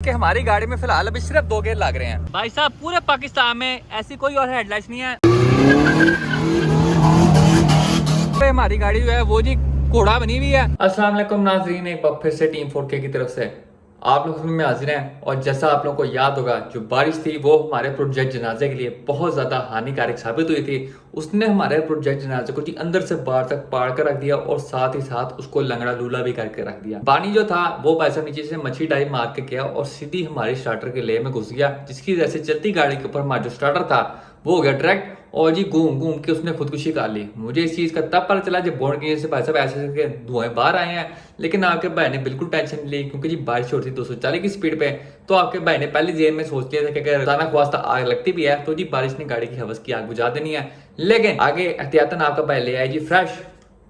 कि हमारी गाड़ी में फिलहाल अभी सिर्फ 2 गेयर लग रहे हैं। भाई साहब पूरे पाकिस्तान में ऐसी कोई और हेडलाइट्स नहीं है। तो हमारी गाड़ी जो है वो जी घोड़ा बनी हुई है। अस्सलाम वालेकुम नाज़रीन, एक बार फिर से टीम 4K की तरफ से आप लोग में हाजिर हैं। और जैसा आप लोगों को याद होगा, जो बारिश थी वो हमारे प्रोजेक्ट जनाजे के लिए बहुत ज़्यादा हानिकारक साबित हुई थी। उसने हमारे प्रोजेक्ट जनाजे को जी अंदर से बाहर तक पाड़ कर रख दिया और साथ ही साथ उसको लंगड़ा लूला भी करके रख दिया। पानी जो था वो पैसा नीचे से मच्छी डाइव मार के गया और सीधी हमारी स्टार्टर के ले में घुस गया, जिसकी वजह से चलती गाड़ी के ऊपर हमारा जो स्टार्टर था वो हो गया डायरेक्ट और जी घूम घूम के उसने खुदकुशी कर ली। मुझे इस चीज़ का तब पता चला जब बोर्ड के से भाई साहब ऐसे धुएं बाहर आए हैं, लेकिन आपके भाई ने बिल्कुल टेंशन नहीं ली क्योंकि जी बारिश हो रही थी 240 की स्पीड पे। तो आपके भाई ने पहले जेब में सोच लिया था कि अगर अचानक वास्ता आग लगती भी है तो जी बारिश ने गाड़ी की हवस की आग बुझा देनी है। लेकिन आगे एहतियातन आपका भाई ले आए जी fresh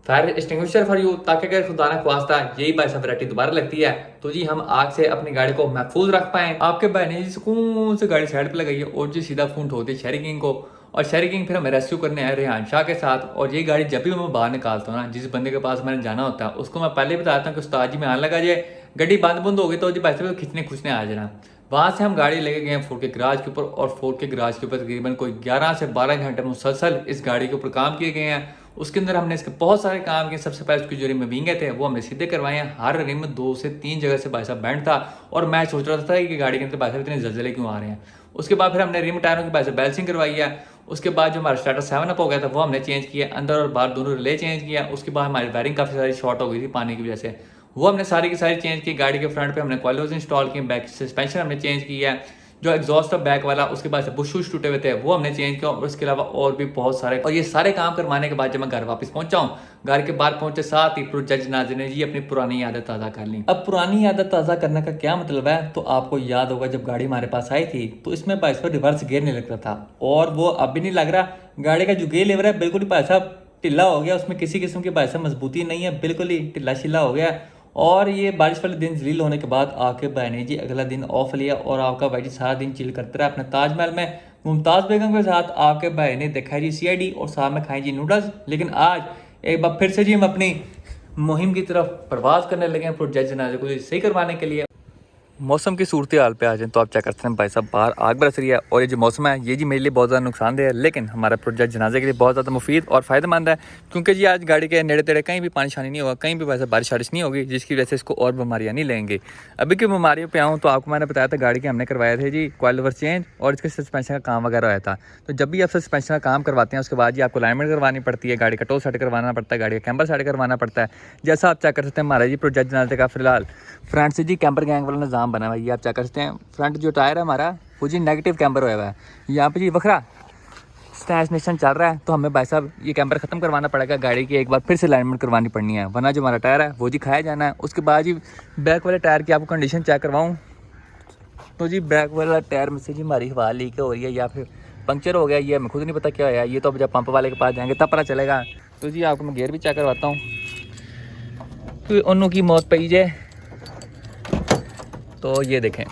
fire extinguisher for you, ताकि अगर खुदा न ख्वास्ता यही भाई साहब वैरायटी दोबारा लगती है तो जी हम आग से अपनी गाड़ी को महफूज रख पाए। आपके भाई ने जी सुकून से गाड़ी साइड पे लगाई है और जी सीधा फोन ठोक दिया शहरी किंग को। और शहरी किंग फिर हमें रेस्क्यू करने आए रेहान शाह के साथ। और ये गाड़ी जब भी मैं बाहर निकालता हूँ ना, जिस बंदे के पास मैंने जाना होता है उसको मैं पहले बताता हूँ कि उस्ताद जी में आने लगा जाए, गड्डी बंद हो गई तो जी भाई साहब खींचने खुचने आ जाना। वहाँ से हम गाड़ी लेके गए 4K गराज के ऊपर और 4K गराज के ऊपर तकरीबन कोई 11 से 12 घंटे मुसलसल इस गाड़ी के ऊपर काम किए गए हैं। उसके अंदर हमने इसके बहुत सारे काम किए। सबसे पहले उसकी जो रिम विंगे थे वो हमने सीधे करवाए हैं। हर रिम 2 से 3 जगह से भाई साहब बैंड था और मैं सोच रहा था कि गाड़ी के अंदर भाई साहब इतने जल्जले क्यों आ रहे हैं। उसके बाद फिर हमने रिम टायरों की भाई साहब बैलेंसिंग करवाई है। उसके बाद जो हमारा स्टार्टर 7 अप हो गया था वो हमने चेंज किया, अंदर और बाहर दोनों रिले चेंज किया। उसके बाद हमारी वायरिंग काफ़ी सारी शॉर्ट हो गई थी पानी की वजह से, वो हमने सारी की सारी चेंज की। गाड़ी के फ्रंट पे हमने कॉइल्स इंस्टॉल किए, बैक सस्पेंशन हमने चेंज किया है, जो एग्जॉस्ट था बैक वाला उसके बाद से बुश वुश टूटे हुए थे वो हमने चेंज किया। और उसके अलावा और भी बहुत सारे, और ये सारे काम करवाने के बाद जब मैं घर वापस पहुंचा हूँ, घर के बाहर पहुंचे साथ ही प्रोजेक्ट जनाजे ने जी अपनी पुरानी यादें ताज़ा कर ली। अब पुरानी यादें ताज़ा करने का क्या मतलब है, तो आपको याद होगा जब गाड़ी हमारे पास आई थी तो इसमें भाई साहब रिवर्स गियर नहीं लग रहा था और वो अब भी नहीं लग रहा। गाड़ी का जो गियर लेवर है बिल्कुल ही भाई साहब ढिल्ला हो गया, उसमें किसी किस्म की भाई साहब मजबूती नहीं है, बिल्कुल ही ढिल्ला शिल्ला हो गया। और ये बारिश वाले दिन जलील होने के बाद आपके भाई ने जी अगला दिन ऑफ लिया और आपका भाई जी सारा दिन चिल करते रहा अपने ताजमहल में मुमताज़ बेगम के साथ। आपके भाई ने देखा जी CID और साथ में खाई जी नूडल्स। लेकिन आज एक बार फिर से जी हम अपनी मुहिम की तरफ प्रवास करने लगे हैं प्रोजेक्ट जनाजे को सही करवाने के लिए। मौसम की सूरत हाल पे आ जाए तो आप चेक करते हैं भाई साहब बाहर आग बरस रही है और ये जो मौसम है ये जी मेरे लिए बहुत ज़्यादा नुकसानदेह है, लेकिन हमारा प्रोजेक्ट जनाजे के लिए बहुत ज़्यादा मुफीद और फ़ायदेमंद है क्योंकि जी आज गाड़ी के नेड़े तेड़े कहीं भी पानी शानी नहीं होगा, कहीं भी वैसे बारिश वारिश नहीं होगी, जिसकी वजह से इसको और बीमारियाँ नहीं लेंगे। अभी की बीमारियों पे आऊँ तो आपको मैंने बताया था गाड़ी के हमने करवाए थे जी कॉइल ओवर चेंज और इसके सस्पेंशन का काम वगैरह आया था। तो जब भी आप सस्पेंशन का काम करवाते हैं उसके बाद जी आपको अलाइनमेंट करवानी पड़ती है, गाड़ी का टो सेट करवाना पड़ता है, गाड़ी का कैम्बर सेट करवाना पड़ता है। जैसा आप चेक कर सकते हैं हमारा जी प्रोजेक्ट जनाजे का फिलहाल फ्रंट से जी कैम्बर गैंग वाला निज़ाम बना हुआ है। ये आप चेक कर सकते हैं फ्रंट जो टायर है हमारा वो जी नेगेटिव कैम्बर हुआ है, यहाँ पे जी वखरा स्टैच निशन चल रहा है। तो हमें भाई साहब ये कैम्बर ख़त्म करवाना पड़ेगा, गाड़ी की एक बार फिर से अलाइनमेंट करवानी पड़नी है, वरना जो हमारा टायर है वो जी खाया जाना है। उसके बाद जी बैक वाले टायर की आपको कंडीशन चेक करवाऊँ तो जी बैक वाला टायर में से जी हमारी हवा लीक हो रही है या फिर पंक्चर हो गया, ये हमें खुद नहीं पता क्या है। ये तो अब जब पंप वाले के पास जाएंगे तब पता चलेगा। तो जी आपको मैं गियर भी चेक करवाता हूँ तो उन्हों की मौत पई जाए। तो ये देखें,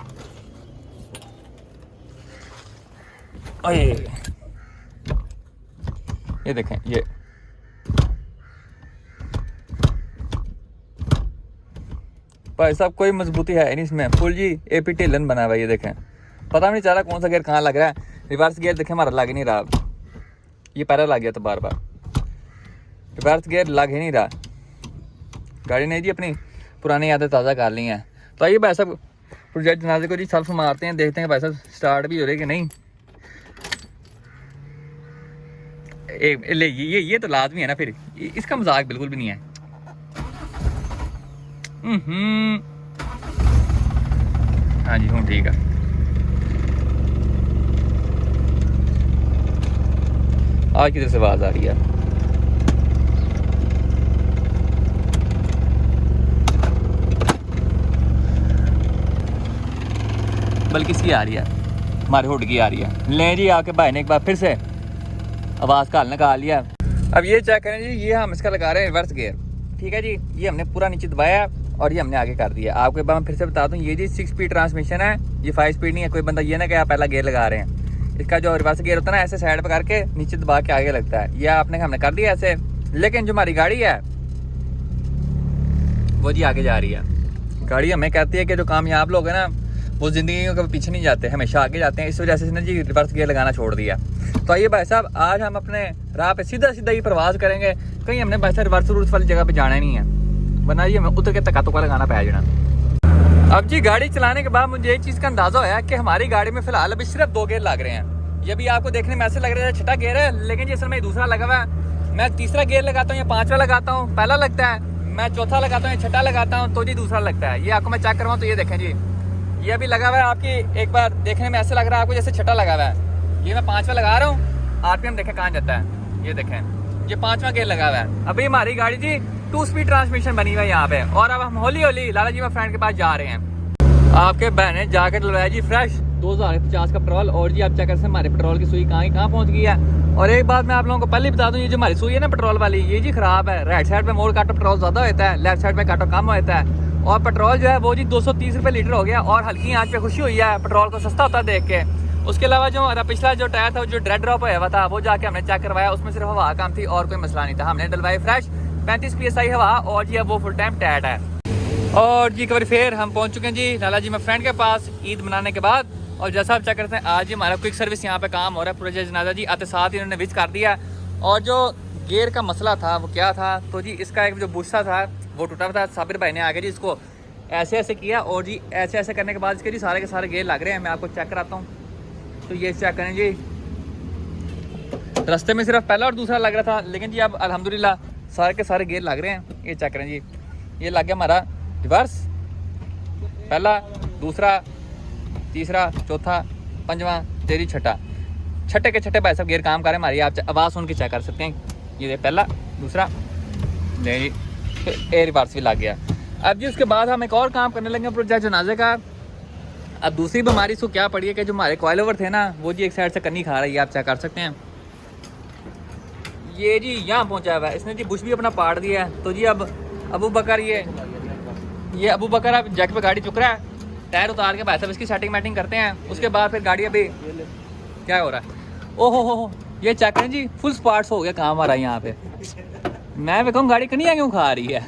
ये देखें, ये भाई साहब कोई मजबूती है नहीं इसमें, फुल जी AP टेलन बना हुआ है। ये देखें, पता नहीं चल रहा कौन सा गियर कहाँ लग रहा है। रिवर्स गियर देखें हमारा लग नहीं रहा, ये पहला लग गया था बार बार, रिवर्स गियर लग ही नहीं रहा। गाड़ी ने जी अपनी पुरानी यादें ताज़ा कर ली हैं। तो आइए भाई साहब प्रोजेक्ट जनाजे को जी सेल्फ मारते हैं, देखते हैं भाई साहब स्टार्ट भी हो रही कि नहीं। ये तो लाजमी है ना, फिर इसका मजाक बिल्कुल भी नहीं है। हाँ जी हूँ ठीक है। आज किधर से आवाज आ रही है? बल्कि इसकी आ रही है, हमारे हुड की आ रही है। ले जी आके भाई ने एक बार फिर से आवाज़ का हल निकाल लिया। अब ये चेक करें जी, ये हम इसका लगा रहे हैं रिवर्स गियर, ठीक है जी। ये हमने पूरा नीचे दबाया और ये हमने आगे कर दिया। आपको एक बार मैं फिर से बता दूं, ये जी 6 स्पीड ट्रांसमिशन है, ये 5 स्पीड नहीं है। कोई बंदा ये ना कि आप पहला गियर लगा रहे हैं, इसका जो रिवर्स गियर होता है ना ऐसे साइड पर करके नीचे दबा के आगे लगता है, यह आपने हमने कर दिया ऐसे। लेकिन जो हमारी गाड़ी है वो जी आगे जा रही है। गाड़ी हमें कहती है कि जो कामयाब लोग हैं ना वो ज़िंदगी में कभी पीछे नहीं जाते, हमेशा आगे जाते हैं। इस वजह से इसने जी रिवर्स गियर लगाना छोड़ दिया। तो आइए भाई साहब, आज हम अपने राह पे सीधा सीधा ही प्रवास करेंगे। कहीं हमने भाई साहब रिवर्स रूट वाली जगह पे जाना नहीं है, वरना जी हमें उतर के तका तुका लगाना पै जाना। अब जी गाड़ी चलाने के बाद मुझे एक चीज़ का अंदाज़ा होया कि हमारी गाड़ी में फ़िलहाल अभी सिर्फ 2 गेयर लग रहे हैं। ये भी आपको देखने में ऐसे लग रहा है छठा गेयर है, लेकिन जी असल में दूसरा लगा हुआ है। मैं तीसरा गेयर लगाता हूँ या 5वां लगाता हूँ, पहला लगता है। मैं चौथा लगाता हूँ या छठा लगाता हूँ तो जी दूसरा लगता है। ये आपको मैं चेक करवाऊँ तो ये देखें जी, ये अभी लगा हुआ है आपकी, एक बार देखने में ऐसे लग रहा है आपको जैसे छठा लगा हुआ है। ये मैं 5वां लगा रहा हूँ, आरपीएम देखें कहाँ जाता है। ये देखें, ये 5वां गेयर लगा हुआ है। अभी हमारी गाड़ी जी 2 स्पीड ट्रांसमिशन बनी हुई है यहाँ पे। और अब हम हौली हौली लाला जी फ्रेंड के पास जा रहे हैं। आपके बहने जाके डलवाया जी फ्रेश 2050 का पेट्रोल। और जी आप चेक कर सकते हैं हमारे पेट्रोल की सुई कहाँ पहुँच गई है। और एक बात मैं आप लोगों को पहले बता दूं, ये जो हमारी सुई है ना पेट्रोल वाली, ये जी खराब है। राइट साइड पे मोड़ काटो पेट्रोल ज़्यादा होता है, लेफ्ट साइड पे काटो कम होता है। और पेट्रोल जो है वो जी 230 रुपये लीटर हो गया। और हल्की आँच पे खुशी हुई है, पेट्रोल को सस्ता होता है देख के। उसके अलावा जो हमारा पिछला जो टायर था, जो डेड ड्रॉप हुआ था, वो जाके हमने चेक करवाया, उसमें सिर्फ हवा कम थी और कोई मसला नहीं था। हमने डलवाई फ्रेश 35 PSI हवा। और जी अब वो फुल टाइम टाइट है। और जी एक बार फिर हम पहुंच चुके हैं जी लाला जी फ्रेंड के पास ईद मनाने के बाद। और जैसा आप चेक करते हैं आज ही हमारा क्विक सर्विस यहाँ पे काम हो रहा है। पूरे जनाजा जी आते साथ ही इन्होंने विच कर दिया। और जो गियर का मसला था वो क्या था, तो जी इसका एक जो बुशा था वो टूटा हुआ था। साबिर भाई ने आगे जी इसको ऐसे ऐसे किया और जी ऐसे ऐसे करने के बाद इसके जी सारे के सारे गियर लग रहे हैं। मैं आपको चेक कराता हूँ, तो ये चेक करें जी। रास्ते में सिर्फ पहला और दूसरा लग रहा था, लेकिन जी अब अल्हम्दुलिल्लाह सारे के सारे गियर लग रहे हैं। ये चेक करें जी, ये लग गया हमारा रिवर्स, पहला, दूसरा, तीसरा, चौथा, 5वां, तेरी, छठा। छठे के छठे भाई सब गियर काम कर रहे हैं हमारी। आप आवाज़ सुन के चेक कर सकते हैं। ये पहला, दूसरा, नहीं फिर एयर रिवर्स भी लग गया। अब जी उसके बाद हम एक और काम करने लगे प्रोजेक्ट जनाजे का। अब दूसरी बीमारी इसको क्या पड़ी है कि जो हमारे कॉइल ओवर थे ना, वो जी एक साइड से कन्नी खा रही है। आप चेक कर सकते हैं, ये जी यहाँ पहुँचा हुआ है। इसने जी बुश भी अपना पाड़ दिया है। तो जी अब अबू बकर ये अबू बकर अब जैक पे गाड़ी चुक रहा है। टायर उतार के भाई साहब इसकी सेटिंग मैटिंग करते हैं। उसके बाद फिर गाड़ी अभी क्या हो रहा है, ओहो हो, ये चेक करें जी फुल स्पार्ट्स हो गया काम हमारा यहाँ पे। मैं भी कहूँ गाड़ी कनिया क्यों खा रही है।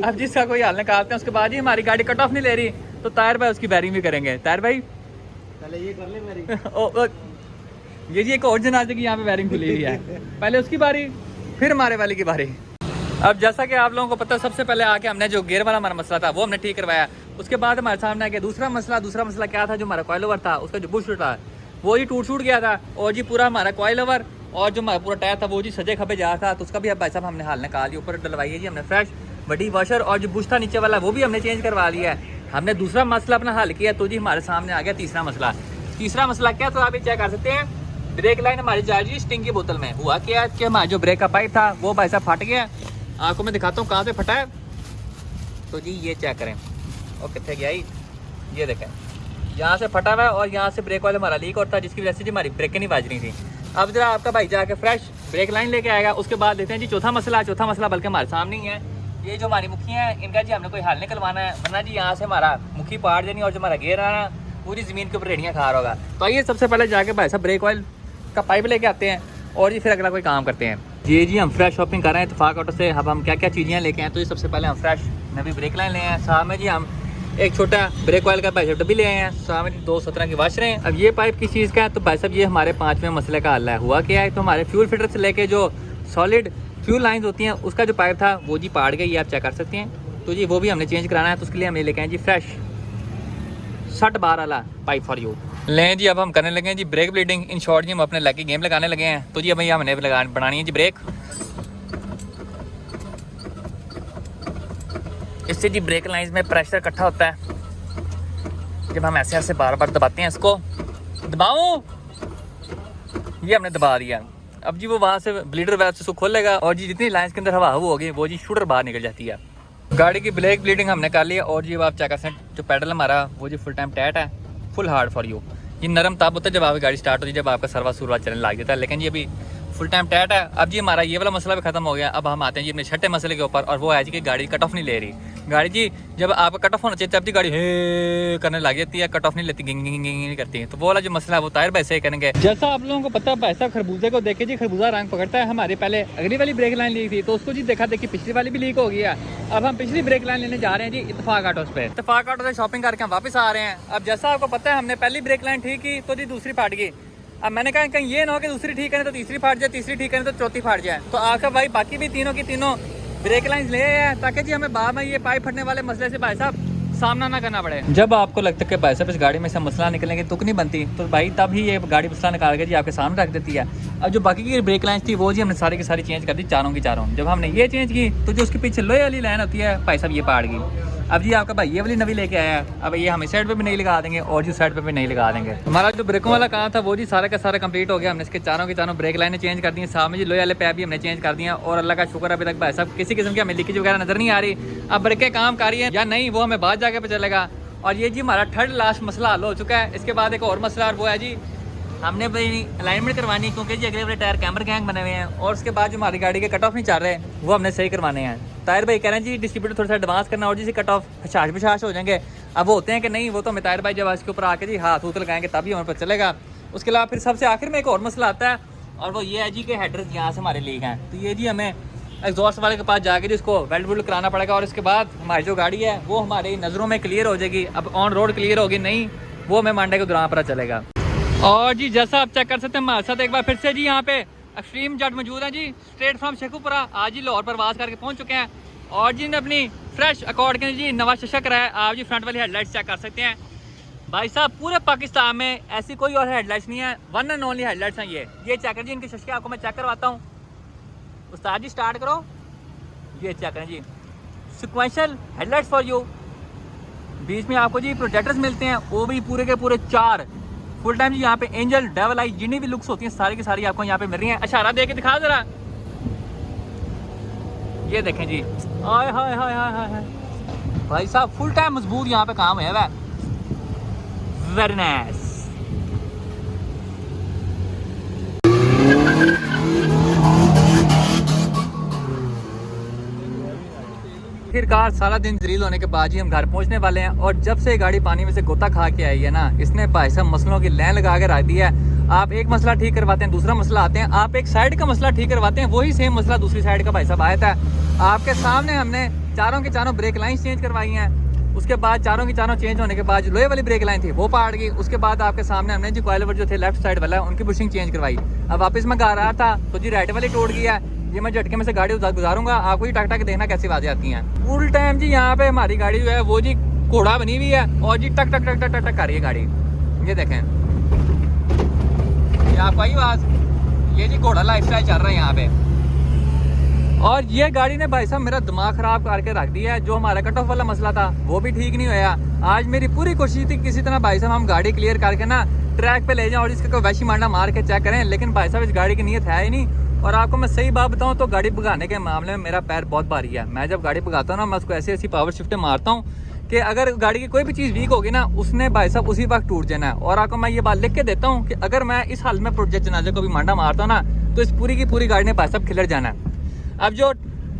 अब जिसका कोई हाल निकालते हैं। उसके बाद ही हमारी गाड़ी कट ऑफ नहीं ले रही, तो तायर भाई उसकी बैरिंग भी करेंगे। तायर भाई पहले ये कर ले बैरिंग। ये जी एक और जनाजे की यहाँ पे बैरिंग खुली हुई है। पहले उसकी बारी, फिर हमारे वाले की बारी। अब जैसा कि आप लोगों को पता है, सबसे पहले आके हमने जो गियर वाला हमारा मसला था वो हमने ठीक करवाया। उसके बाद हमारे सामने आ गया दूसरा मसला क्या था, जो हमारा कॉइल ओवर था उसका जो बुश था वो जी टूट गया था। और जी पूरा हमारा कॉइल ओवर और जो हमारा पूरा टायर था वो जी सजे खबे जा रहा था। तो उसका भी अब भाई साहब हमने हाल निकाल दिया। ऊपर डलवाई है जी हमने फ्रेश बड़ी वॉशर। और जो बुश था नीचे वाला वो भी हमने चेंज करवा लिया है। हमने दूसरा मसला अपना हल किया। तो जी हमारे सामने आ गया तीसरा मसला क्या, तो आप ये चेक कर सकते हैं। ब्रेक लाइन हमारी जा रही है स्टिंग की बोतल में। हुआ क्या है कि हमारा जो ब्रेक का पाइप था वो भाई साहब फट गया। आपको मैं दिखाता हूँ कहाँ से फटा है। तो जी ये चेक करें, और कितने गया ही, ये देखें यहाँ से फटा हुआ है। और यहाँ से ब्रेक वाले हमारा लीक होता है, जिसकी वजह से जी हमारी ब्रेकें नहीं बाज रही थी। अब जरा आपका भाई जाके फ्रेश ब्रेक लाइन लेके आएगा। उसके बाद देखते हैं जी चौथा मसला बल्कि हमारे सामने ही है। ये जो हमारी मुखी है इनका जी हमने कोई हल निकलवाना है, वरना जी यहाँ से हमारा मुखी पाड़ देनी और जो हमारा गेयर आना पूरी ज़मीन के ऊपर रेड़ियाँ खा रहा होगा। तो आइए सबसे पहले जाके भाई साहब ब्रेक ऑयल का पाइप लेके आते हैं और जी फिर अगला कोई काम करते हैं। जी हम फ्रेश शॉपिंग कर रहे हैं इत्तेफाक ऑटो से। अब हम क्या क्या चीज़ें लेके आए, तो ये सबसे पहले हम फ्रेश नवी ब्रेक लाइन ले आए। साथ में जी हम एक छोटा ब्रेक ऑयल का भाई साहब डब्बी ले आए हैं। साथ में 217 की वाशरें हैं। अब ये पाइप किस चीज़ का है, तो भाई साहब ये हमारे 5वें मसले का हल है। हुआ क्या है, तो हमारे फ्यूल फिल्टर से लेके जो सॉलिड फ्यूल लाइन्स होती हैं उसका जो पाइप था वो जी पाड़ गई, ये आप चेक कर सकते हैं। तो जी वो भी हमने चेंज कराना है। तो उसके लिए हम ये लेके आए जी फ्रेश 60 बार वाला पाइप फॉर यू। लें जी अब हम करने लगे हैं जी ब्रेक ब्लीडिंग। इन शॉर्ट जी हम अपने लकी गेम लगाने लगे हैं। तो जी अब हमने बनानी है जी ब्रेक। इससे जी ब्रेक लाइंस में प्रेशर इकट्ठा होता है। जब हम ऐसे ऐसे बार बार दबाते हैं, इसको दबाओ, ये हमने दबा दिया। अब जी वो वहाँ से ब्लीडर वेल्व से उसको खोलेगा और जी जितनी लाइंस के अंदर हवा वो होगी वो जी शूटर बाहर निकल जाती है। गाड़ी की ब्रेक ब्लीडिंग हमने कर लिया। और जी अब आप चेक कर सकते हैं जो पैडल हमारा वो जी फुल टाइम टाइट है, फुल हार्ड फॉर यू। ये नरम तब होता है जब आपकी गाड़ी स्टार्ट होती है, जब आपका सर्वा सुरवा चलने लग जाता है। लेकिन ये अभी फुल टाइम टाइट है। अब जी हमारा ये वाला मसला भी खत्म हो गया। अब हम आते हैं जी अपने छठे मसले के ऊपर, और वो है जी कि गाड़ी कट ऑफ नहीं ले रही। गाड़ी जी जब आपका कट ऑफ होना चाहिए तब जी गाड़ी हे करने लग जाती है, कट ऑफ नहीं लेती, गिंग गिंग गिंग नहीं करती है। तो वो वाला जो मसला है वो टायर वैसे ही करेंगे। जैसा आप लोगों को पता है पैसा खरबूजे को देखे जी, खरबूजा रंग पकड़ता है। हमारे पहले अगली वाली ब्रेक लाइन ली थी तो उसको जी देखा देखी पिछली वाली भी लीक हो गई है। अब हम पिछली ब्रेक लाइन लेने जा रहे हैं जी इत्तेफाक ऑटोस पे। इत्तेफाक ऑटो से शॉपिंग करके हम वापस आ रहे हैं। अब जैसा आपको पता है हमने पहली ब्रेक लाइन ठीक की तो जी दूसरी फाट गई। अब मैंने कहा कहीं ये ना हो कि दूसरी ठीक करें तो तीसरी फाट जाए, तीसरी ठीक करें तो चौथी फाट जाए। तो आखिर भाई बाकी भी तीनों की तीनों ब्रेक लाइंस ले आए ताकि जी हमें बाद में ये पाइप फटने वाले मसले से भाई साहब सामना ना करना पड़े। जब आपको लगता है कि भाई साहब इस गाड़ी में से मसला निकलने की तुक नहीं बनती तो भाई तब ही ये गाड़ी मसला निकाल के जी आपके सामने रख देती है। अब जो बाकी की ब्रेक लाइन्स थी वो जी हमने सारी की सारी चेंज कर दी, चारों की चारों। जब हमने ये चेंज की तो जो उसके पीछे लोहे वाली लाइन होती है भाई साहब ये पाड़ गई। अब जी आपका भाई ये वाली नवी लेके आया है। अब ये हम इस साइड पे भी नहीं लगा देंगे और जी साइड पे भी नहीं लगा देंगे। हमारा जो ब्रेकों वाला काम था वो जी सारा का सारा कंप्लीट हो गया। हमने इसके चारों की चारों ब्रेक लाइनें चेंज कर दी हैं, सामने जी लोहे वाले पैप भी हमने चेंज कर दिए हैं। और अल्लाह का शुक्र अभी तक भाई साहब किसी किस्म की हमें लीकेज वगैरह नजर नहीं आ रही। अब ब्रेकें काम कर रही है या नहीं वो हमें बाद जाके पता चलेगा। और ये जी हमारा थर्ड लास्ट मसला हल हो चुका है। इसके बाद एक और मसला और वो है जी हमने भाई अलाइनमेंट करवानी क्योंकि जी अगले वाले टायर कैमर गैंग बने हुए हैं। और उसके बाद जो हमारी गाड़ी के कट ऑफ नहीं चल रहे वो हमने सही करवाने हैं। ताहिर भाई कह रहे हैं जी डिस्ट्रीब्यूटर थोड़ा सा एडवांस करना और जी कट ऑफ हशाश बशाश हो जाएंगे। अब वो होते हैं कि नहीं वो तो हमें ताहिर भाई जब इसके ऊपर आके जी हाथ उत लगाएंगे तभी हमें पता चलेगा। उसके अलावा फिर सबसे आखिर में एक और मसला आता है और वो ये है जी कि हेडर्स यहाँ से हमारे लीक हैं। तो ये जी हमें एग्जॉस्ट वाले के पास जाके जिसको वेल्ड वुल्ड कराना पड़ेगा। और इसके बाद हमारी जो गाड़ी है वो हमारी नज़रों में क्लियर हो जाएगी। अब ऑन रोड क्लियर होगी नहीं वो हमें मंडे के दौरान पता चलेगा। और जी जैसा आप चेक कर सकते हैं हमारे साथ एक बार फिर से जी यहाँ पे एक्सट्रीम जट मौजूद है जी स्ट्रेट फ्रॉम शेखुपुरा। आज जी लाहौर परवास करके पहुँच चुके हैं और जी ने अपनी फ्रेश अकॉर्ड के जी नवा शशा कराया है। आप जी फ्रंट वाली हेडलाइट्स चेक कर सकते हैं भाई साहब। पूरे पाकिस्तान में ऐसी कोई और हेडलाइट्स नहीं है, वन एंड ओनली हेडलाइट्स हैं ये चेक करें जी इनके शशके आपको मैं चेक करवाता हूँ। उस्ताद जी स्टार्ट करो, ये चेक करें जी सिक्वेंशियल हेडलाइट्स फॉर यू। बीच में आपको जी प्रोजेक्टर्स मिलते हैं वो भी पूरे के पूरे 4 फुल टाइम जी। यहाँ पे एंजल डेवल आई जितनी भी लुक्स होती हैं सारी की सारी आपको यहाँ पे मिल रही हैं। इशारा दे के दिखा जरा, ये देखें जी हाय हाय हाय हाय हाय भाई साहब फुल टाइम मजबूत यहाँ पे काम है वह वेरी नाइस। आखिरकार सारा दिन जलील होने के बाद ही हम घर पहुंचने वाले हैं। और जब से गाड़ी पानी में से गोता खा के आई है ना इसने भाई साहब मसलों की लाइन लगा के रख दी है। आप एक मसला ठीक करवाते हैं दूसरा मसला आते हैं, आप एक साइड का मसला ठीक करवाते हैं वही सेम मसला दूसरी साइड का भाई साहब आया था। आपके सामने हमने चारों की चारों ब्रेक लाइन चेंज करवाई हैं। उसके बाद चारों की चारों चेंज होने के बाद जो लोहे वाली ब्रेक लाइन थी वो पाड़ गई। उसके बाद आपके सामने हमने जो कॉइल जो थे लेफ्ट साइड वाला उनकी बुशिंग चेंज करवाई। अब वापस मैं गा रहा था तो जी राइट वाली टूट गया। ये मैं झटके में से गाड़ी गुजारूंगा, आपको ही टक टक देखना कैसी आवाजें आती हैं। फुल टाइम जी यहाँ पे हमारी गाड़ी जो है वो जी घोड़ा बनी हुई है और जी टक टक टक टक टक टक कर रही है गाड़ी। ये देखें ये आपको आई आवाज, ये जी घोड़ा लाइफस्टाइल चल रहा है यहाँ पे। और ये गाड़ी ने भाई साहब मेरा दिमाग खराब करके रख दिया है। जो हमारा कट ऑफ वाला मसला था वो भी ठीक नहीं होया। आज मेरी पूरी कोशिश थी किसी तरह भाई साहब हम गाड़ी क्लियर करके ना ट्रैक पे ले जाएं और इसका कोई वैशी मांडा मार के चेक करें, लेकिन भाई साहब इस गाड़ी की नीयत है ही नहीं। और आपको मैं सही बात बताऊं तो गाड़ी भगाने के मामले में मेरा पैर बहुत भारी है। मैं जब गाड़ी भगाता हूँ ना मैं उसको ऐसी ऐसी पावर शिफ्टें मारता हूँ कि अगर गाड़ी की कोई भी चीज़ वीक होगी ना उसने भाई साहब उसी वक्त टूट जाना है। और आपको मैं ये बात लिख के देता हूँ कि अगर मैं इस हाल में प्रोजेक्ट जनाजे को भी मांडा मारता हूँ ना तो इस पूरी की पूरी गाड़ी ने भाई साहब खिलर जाना है। अब जो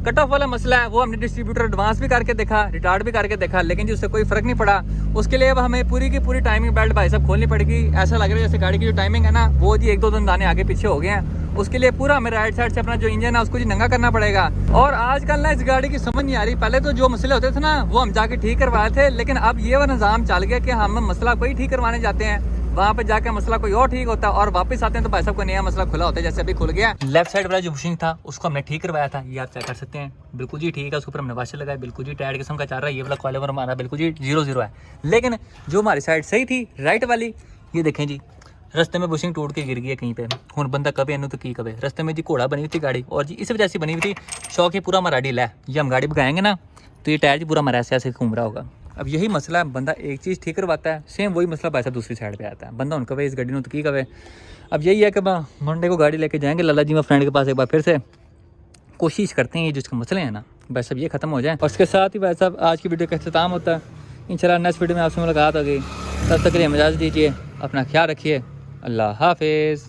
कट ऑफ वाला मसला है वो हमने डिस्ट्रीब्यूटर एडवांस भी करके देखा, रिटार्ड भी करके देखा, लेकिन जी उससे कोई फर्क नहीं पड़ा। उसके लिए अब हमें पूरी की पूरी टाइमिंग बेल्ट भाई साहब खोलनी पड़ेगी। ऐसा लग रहा है जैसे गाड़ी की जो टाइमिंग है ना वो जी 1-2 दिन दाने आगे पीछे हो गए हैं। उसके लिए पूरा हमें राइट साइड से अपना जो इंजन है उसको जी नंगा करना पड़ेगा। और आजकल ना इस गाड़ी की समझ नहीं आ रही, पहले तो जो मसले होते थे ना वो हम जाके ठीक करवाए थे, लेकिन अब ये वो निज़ाम चल गया कि हम मसला कोई ठीक करवाने जाते हैं वहाँ पे जाके मसला कोई और ठीक होता है और वापस आते हैं तो भाई साहब कोई नया मसला खुला होता है। जैसे अभी खुल गया लेफ्ट साइड वाला जो बुशिंग था उसको हमने ठीक करवाया था, ये आप चेक कर सकते हैं बिल्कुल जी ठीक है। उसके ऊपर हमने वाशर लगाया बिल्कुल जी टायर किस्म का चल रहा है। ये वाला कॉइल ओवर हमारा बिल्कुल जी 0-0 है। लेकिन जो हमारी साइड सही थी राइट वाली, ये देखें जी रस्ते में बुशिंग टूट के गिर गई है कहीं पे। हुन बंदा कभी अनु तो की कभी रस्ते में जी घोड़ा बनी हुई थी गाड़ी और जी इस वजह से बनी हुई थी। शौक ही पूरा हमारा डील है, ये हम गाड़ी भगाएंगे ना तो ये टायर जी पूरा हमारा ऐसे घूम रहा होगा। अब यही मसला है, बंदा एक चीज़ ठीक करवाता है सेम वही मसला पैसा दूसरी साइड पे आता है। बंदा उनका भाई इस गाड़ी ने तो की कवे। अब यही है कि मंडे को गाड़ी लेके जाएंगे लाला जी मैं फ्रेंड के पास एक बार फिर से कोशिश करते हैं ये जिसके मसले हैं ना भाई साहब ये ख़त्म हो जाए। और उसके साथ ही भाई साहब आज की वीडियो का अख्ताम होता है। इंशाल्लाह नेक्स्ट वीडियो में आपसे मुलाकात होगी, तब तक के लिए इजाज़त दीजिए, अपना ख्याल रखिए, अल्लाह हाफिज़।